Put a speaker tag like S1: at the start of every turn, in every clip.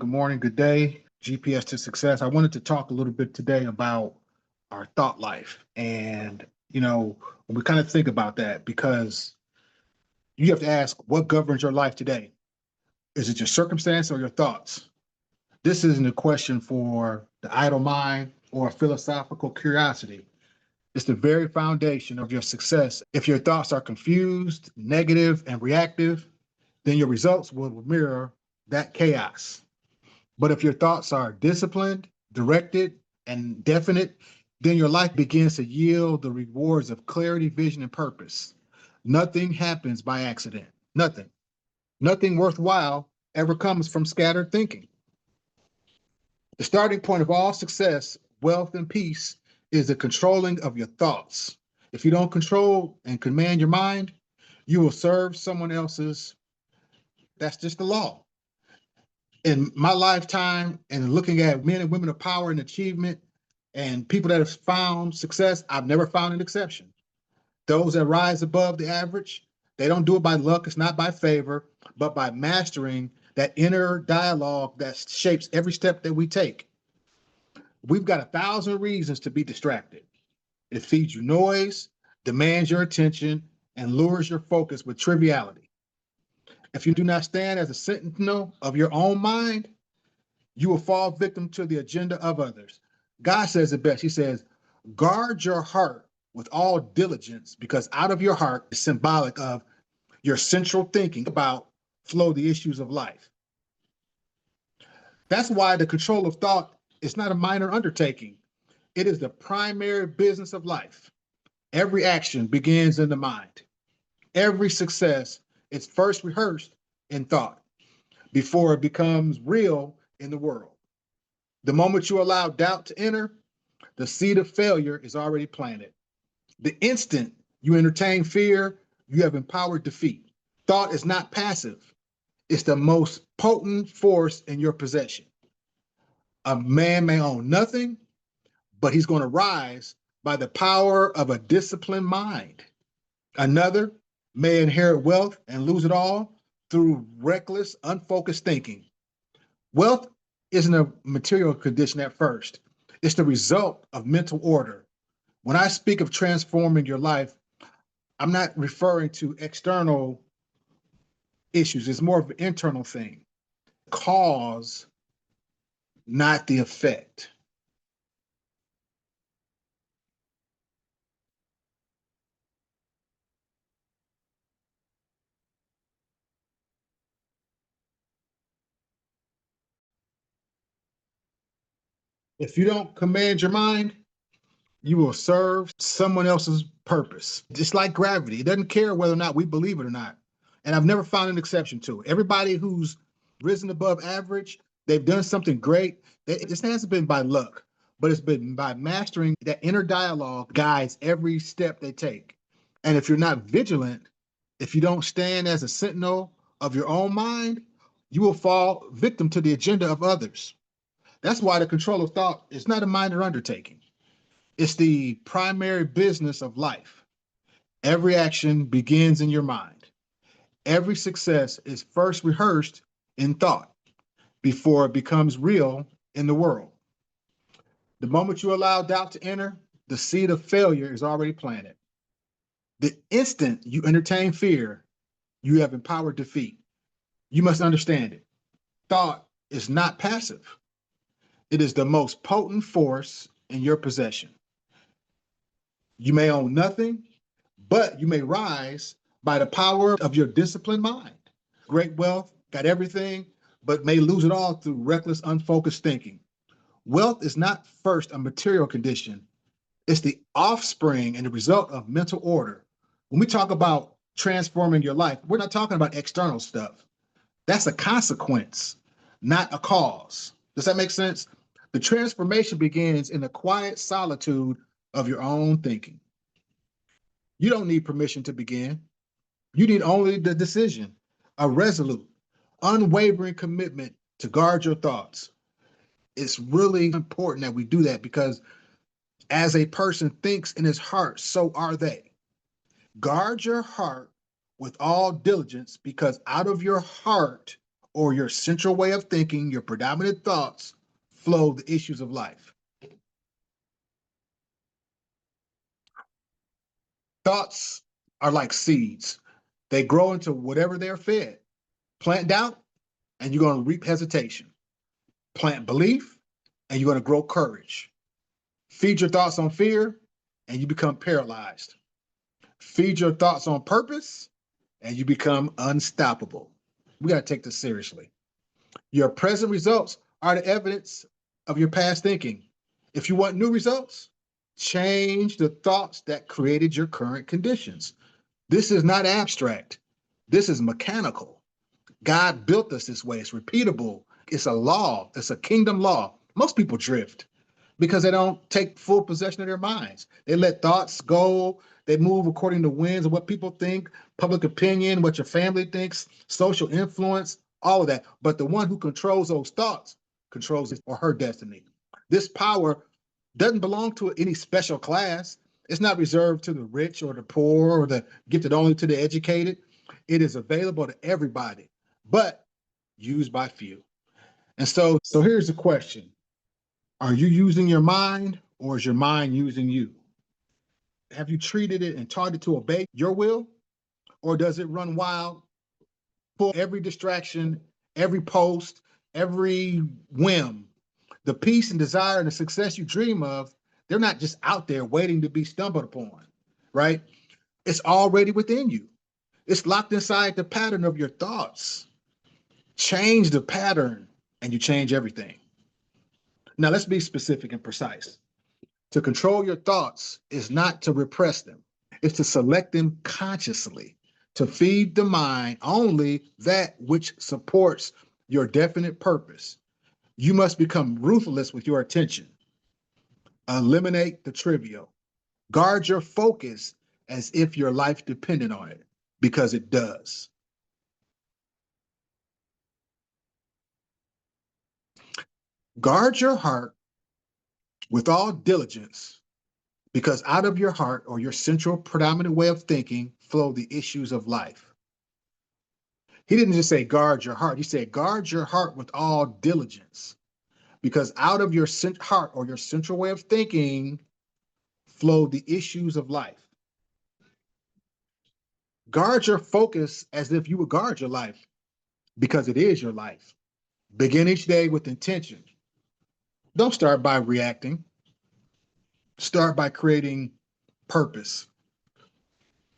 S1: morning, good day, GPS to success. I wanted to talk a little bit today about our thought life. And, when we kind of think about that, because you have to ask what governs your life today. Is it your circumstance or your thoughts? This isn't a question for the idle mind or a philosophical curiosity. It's the very foundation of your success. If your thoughts are confused, negative, and reactive, then your results will mirror that chaos. But if your thoughts are disciplined, directed, and definite, then your life begins to yield the rewards of clarity, vision, and purpose. Nothing happens by accident. Nothing. Nothing worthwhile ever comes from scattered thinking. The starting point of all success, wealth, and peace is the controlling of your thoughts. If you don't control and command your mind, you will serve someone else's. That's just the law. In my lifetime and looking at men and women of power and achievement and people that have found success, I've never found an exception. Those that rise above the average, they don't do it by luck, it's not by favor, but by mastering that inner dialogue that shapes every step that we take. We've got 1,000 reasons to be distracted. It feeds you noise, demands your attention, and lures your focus with triviality. If you do not stand as a sentinel of your own mind, you will fall victim to the agenda of others. God says it best. He says, guard your heart with all diligence, because out of your heart is symbolic of your central thinking about flow the issues of life. That's why the control of thought is not a minor undertaking. It is the primary business of life. Every action begins in the mind. Every success is first rehearsed in thought before it becomes real in the world. The moment you allow doubt to enter, the seed of failure is already planted. The instant you entertain fear, you have empowered defeat. Thought is not passive. It's the most potent force in your possession. A man may own nothing, but he's going to rise by the power of a disciplined mind. Another may inherit wealth and lose it all through reckless, unfocused thinking. Wealth isn't a material condition at first. It's the result of mental order. When I speak of transforming your life, I'm not referring to external issues. It's more of an internal thing. Cause, not the effect. If you don't command your mind, you will serve someone else's purpose. Just like gravity, it doesn't care whether or not we believe it or not. And I've never found an exception to it. Everybody who's risen above average, they've done something great. This hasn't been by luck, but it's been by mastering that inner dialogue guides every step they take. And if you're not vigilant, if you don't stand as a sentinel of your own mind, you will fall victim to the agenda of others. That's why the control of thought is not a minor undertaking. It's the primary business of life. Every action begins in your mind. Every success is first rehearsed in thought before it becomes real in the world. The moment you allow doubt to enter, the seed of failure is already planted. The instant you entertain fear, you have empowered defeat. You must understand it. Thought is not passive. It is the most potent force in your possession. You may own nothing, but you may rise by the power of your disciplined mind. Great wealth, got everything, but may lose it all through reckless, unfocused thinking. Wealth is not first a material condition. It's the offspring and the result of mental order. When we talk about transforming your life, we're not talking about external stuff. That's a consequence, not a cause. Does that make sense? The transformation begins in the quiet solitude of your own thinking. You don't need permission to begin. You need only the decision, a resolute, unwavering commitment to guard your thoughts. It's really important that we do that, because as a person thinks in his heart, so are they. Guard your heart with all diligence, because out of your heart or your central way of thinking, your predominant thoughts, flow the issues of life. Thoughts are like seeds. They grow into whatever they're fed. Plant doubt, and you're going to reap hesitation. Plant belief, and you're going to grow courage. Feed your thoughts on fear, and you become paralyzed. Feed your thoughts on purpose, and you become unstoppable. We got to take this seriously. Your present results are the evidence of your past thinking. If you want new results, change the thoughts that created your current conditions. This is not abstract. This is mechanical. God built us this way. It's repeatable. It's a law. It's a kingdom law. Most people drift because they don't take full possession of their minds. They let thoughts go. They move according to winds of what people think, public opinion, what your family thinks, social influence, all of that. But the one who controls those thoughts controls his or her destiny. This power doesn't belong to any special class. It's not reserved to the rich or the poor or the gifted only to the educated. It is available to everybody, but used by few. And so here's the question. Are you using your mind, or is your mind using you? Have you treated it and taught it to obey your will, or does it run wild, pull every distraction, every post, every whim? The peace and desire and the success you dream of, they're not just out there waiting to be stumbled upon, right? It's already within you. It's locked inside the pattern of your thoughts. Change the pattern and you change everything. Now, let's be specific and precise. To control your thoughts is not to repress them, it's to select them consciously, to feed the mind only that which supports your definite purpose. You must become ruthless with your attention. Eliminate the trivial. Guard your focus as if your life depended on it, because it does. Guard your heart with all diligence, because out of your heart, or your central predominant way of thinking, flow the issues of life. He didn't just say guard your heart. He said guard your heart with all diligence, because out of your heart, or your central way of thinking, flow the issues of life. Guard your focus as if you would guard your life, because it is your life. Begin each day with intention. Don't start by reacting. Start by creating purpose.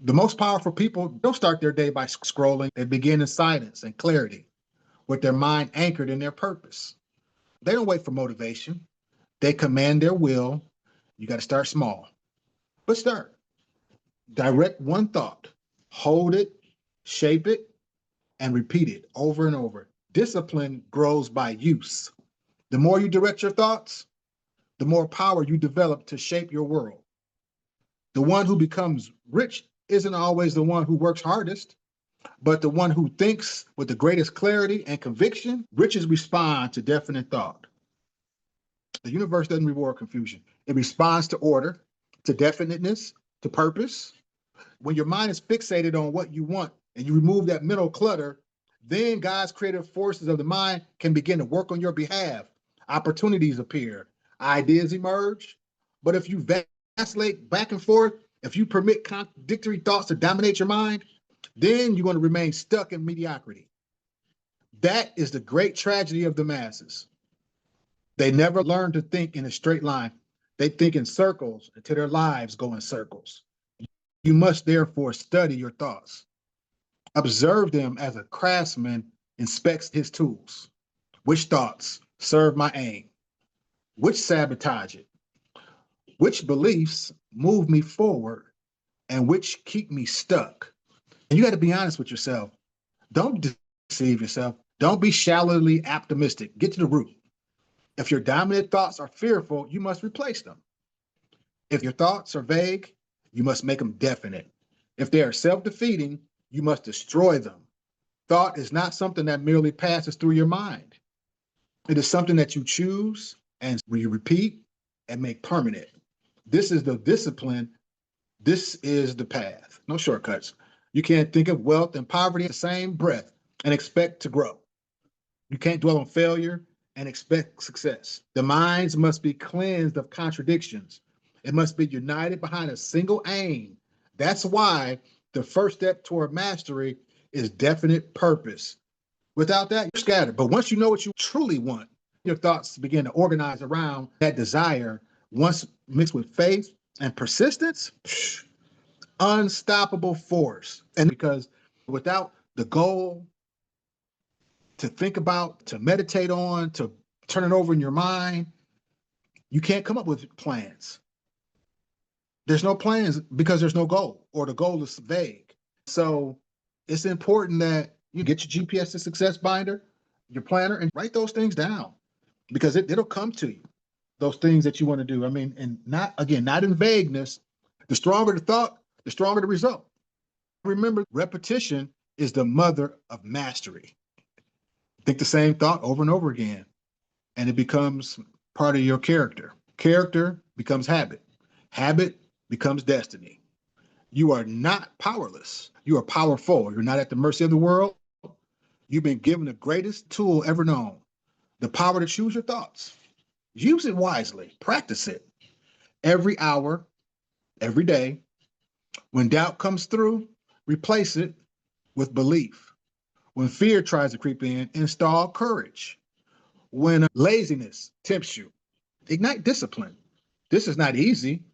S1: The most powerful people don't start their day by scrolling. They begin in silence and clarity, with their mind anchored in their purpose. They don't wait for motivation. They command their will. You got to start small, but start. Direct one thought, hold it, shape it, and repeat it over and over. Discipline grows by use. The more you direct your thoughts, the more power you develop to shape your world. The one who becomes rich isn't always the one who works hardest, but the one who thinks with the greatest clarity and conviction. Riches respond to definite thought. The universe doesn't reward confusion. It responds to order, to definiteness, to purpose. When your mind is fixated on what you want and you remove that mental clutter, then God's creative forces of the mind can begin to work on your behalf. Opportunities appear, ideas emerge. But if you vacillate back and forth, if you permit contradictory thoughts to dominate your mind, then you're going to remain stuck in mediocrity. That is the great tragedy of the masses. They never learn to think in a straight line. They think in circles until their lives go in circles. You must therefore study your thoughts. Observe them as a craftsman inspects his tools. Which thoughts serve my aim? Which sabotage it? Which beliefs move me forward? And which keep me stuck? And you got to be honest with yourself. Don't deceive yourself. Don't be shallowly optimistic. Get to the root. If your dominant thoughts are fearful, you must replace them. If your thoughts are vague, you must make them definite. If they are self-defeating, you must destroy them. Thought is not something that merely passes through your mind. It is something that you choose and you repeat and make permanent. This is the discipline. This is the path. No shortcuts. You can't think of wealth and poverty in the same breath and expect to grow. You can't dwell on failure and expect success. The minds must be cleansed of contradictions. It must be united behind a single aim. That's why the first step toward mastery is definite purpose. Without that, you're scattered. But once you know what you truly want, your thoughts begin to organize around that desire. Once mixed with faith and persistence, unstoppable force. And because without the goal to think about, to meditate on, to turn it over in your mind, you can't come up with plans. There's no plans because there's no goal, or the goal is vague. So it's important that you get your GPS to success binder, your planner, and write those things down because it'll come to you. Those things that you want to do. I mean, and not again, not in vagueness. The stronger the thought, the stronger the result. Remember, repetition is the mother of mastery. Think the same thought over and over again, and it becomes part of your character. Character becomes habit. Habit becomes destiny. You are not powerless. You are powerful. You're not at the mercy of the world. You've been given the greatest tool ever known, the power to choose your thoughts. Use it wisely. Practice it every hour, every day. When doubt comes through, replace it with belief. When fear tries to creep in, install courage. When laziness tempts you, ignite discipline. This is not easy,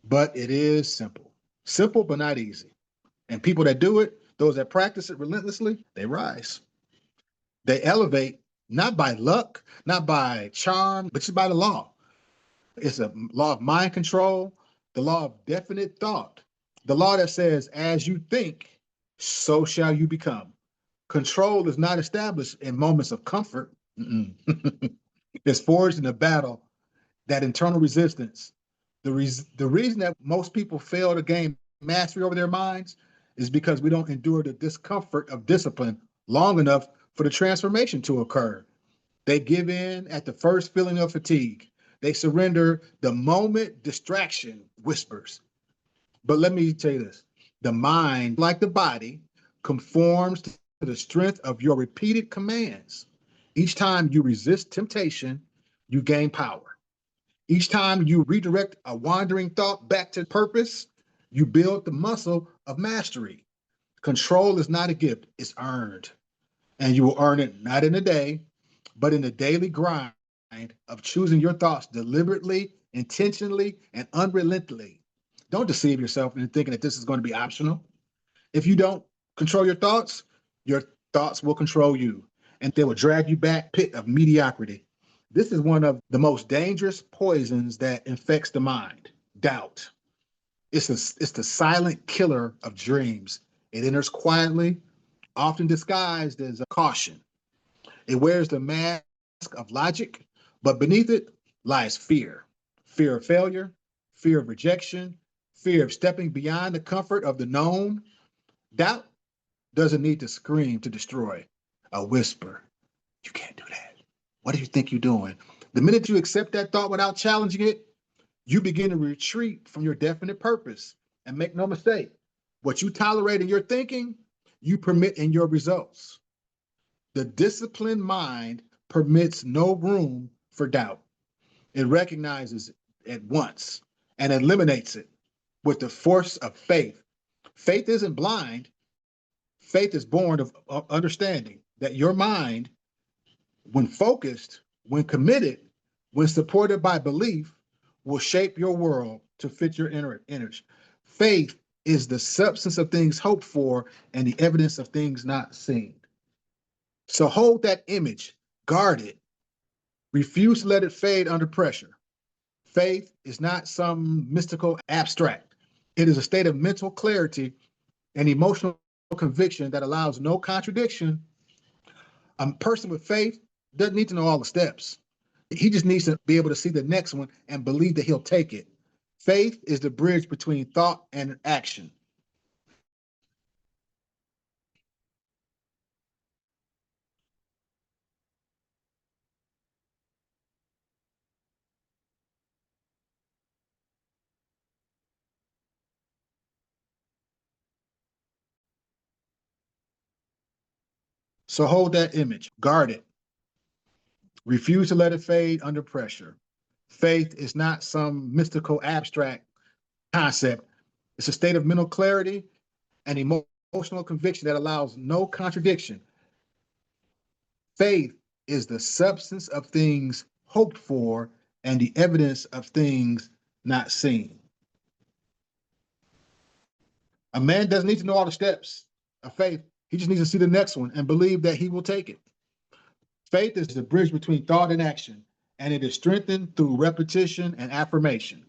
S1: but it is simple. Simple, but not easy. And people that do it, those that practice it relentlessly, they rise. They elevate not by luck, not by charm, but just by the law. It's a law of mind control, the law of definite thought, the law that says, as you think, so shall you become. Control is not established in moments of comfort. It's forged in a battle, that internal resistance. The reason that most people fail to gain mastery over their minds is because we don't endure the discomfort of discipline long enough for the transformation to occur. They give in at the first feeling of fatigue. They surrender the moment distraction whispers. But let me tell you this, the mind, like the body, conforms to the strength of your repeated commands. Each time you resist temptation, you gain power. Each time you redirect a wandering thought back to purpose, you build the muscle of mastery. Control is not a gift, it's earned. And you will earn it not in a day, but in the daily grind of choosing your thoughts deliberately, intentionally, and unrelentingly. Don't deceive yourself into thinking that this is going to be optional. If you don't control your thoughts will control you, and they will drag you back pit of mediocrity. This is one of the most dangerous poisons that infects the mind. Doubt. It's the silent killer of dreams. It enters quietly, often disguised as a caution. It wears the mask of logic, but beneath it lies fear. Fear of failure, fear of rejection, fear of stepping beyond the comfort of the known. Doubt doesn't need to scream to destroy. A whisper, you can't do that. What do you think you're doing? The minute you accept that thought without challenging it, you begin to retreat from your definite purpose. And make no mistake, what you tolerate in your thinking, you permit in your results. The disciplined mind permits no room for doubt. It recognizes it at once and eliminates it with the force of faith. Faith isn't blind. Faith is born of understanding that your mind, when focused, when committed, when supported by belief, will shape your world to fit your inner image. Faith is the substance of things hoped for and the evidence of things not seen. So hold that image, guard it, refuse to let it fade under pressure. Faith is not some mystical abstract. It is a state of mental clarity and emotional conviction that allows no contradiction. A person with faith doesn't need to know all the steps. He just needs to be able to see the next one and believe that he'll take it. Faith is the bridge between thought and action. So hold that image, guard it, Refuse to let it fade under pressure. Faith is not some mystical abstract concept. It's a state of mental clarity and emotional conviction that allows no contradiction. Faith is the substance of things hoped for and the evidence of things not seen. A man doesn't need to know all the steps of faith. He just needs to see the next one and believe that he will take it. Faith is the bridge between thought and action, and it is strengthened through repetition and affirmation.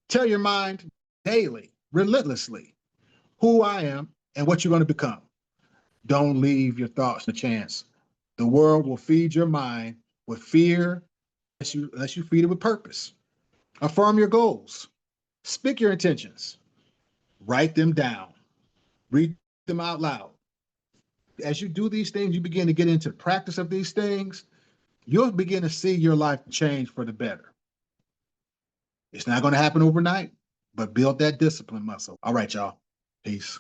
S1: Tell your mind daily, relentlessly, who I am and what you're going to become. Don't leave your thoughts to chance. The world will feed your mind with fear unless you feed it with purpose. Affirm your goals. Speak your intentions. Write them down. Read them out loud. As you do these things, you begin to get into the practice of these things, you'll begin to see your life change for the better. It's not going to happen overnight, but build that discipline muscle. All right, y'all. Peace.